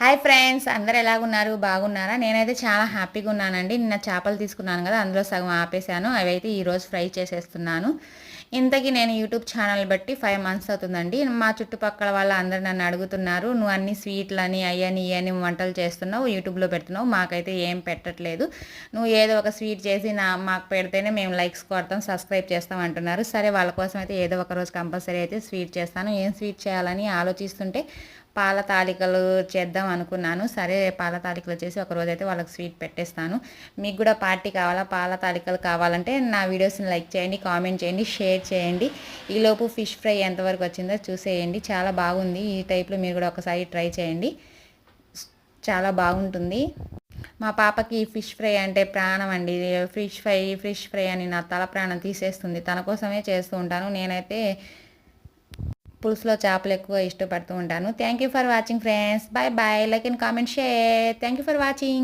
Hi friends, అందరూ ఎలాగున్నారు? బాగున్నారా? నేనైతే చాలా హ్యాపీగా ఉన్నానండి. నిన్న చేపలు తీసుకున్నాను కదా, అందులో సగం ఆపేసాను. అవైతే ఈరోజు ఫ్రై చేసేస్తున్నాను. ఇంతకీ నేను యూట్యూబ్ ఛానల్ బట్టి 5 మంత్స్ అవుతుందండి. మా చుట్టుపక్కల వాళ్ళు అందరూ నన్ను అడుగుతున్నారు, నువ్వు అన్ని స్వీట్లని అయ్యని ఇవని వంటలు చేస్తున్నావు, యూట్యూబ్లో పెడుతున్నావు, మాకైతే ఏం పెట్టట్లేదు. నువ్వు ఏదో ఒక స్వీట్ చేసి మాకు పెడితేనే మేము లైక్స్ కొడతాం, సబ్స్క్రైబ్ చేస్తాం అంటున్నారు. సరే, వాళ్ళ కోసం అయితే ఏదో ఒక రోజు కంపల్సరీ అయితే స్వీట్ చేస్తాను. ఏం స్వీట్ చేయాలని ఆలోచిస్తుంటే పాల తాలికలు చేద్దాం అనుకున్నాను. సరే, పాల తాలికలు చేసి ఒకరోజైతే వాళ్ళకి స్వీట్ పెట్టేస్తాను. మీకు కూడా పార్టీ కావాలా, పాల తాలికలు కావాలంటే నా వీడియోస్ని లైక్ చేయండి, కామెంట్ చేయండి, షేర్ చేయండి. ఈలోపు ఫిష్ ఫ్రై ఎంతవరకు వచ్చిందో చూసేయండి. చాలా బాగుంది. ఈ టైప్లో మీరు కూడా ఒకసారి ట్రై చేయండి, చాలా బాగుంటుంది. మా పాపకి ఫిష్ ఫ్రై అంటే ప్రాణం అండి. ఫిష్ ఫ్రై అని నా తల ప్రాణం తీసేస్తుంది. తన కోసమే చేస్తూ ఉంటాను. నేనైతే పులుసులో చేపలు ఎక్కువ ఇష్టపడుతూ ఉంటాను. Thank you for watching friends. Bye bye. Like and comment share. Thank you for watching.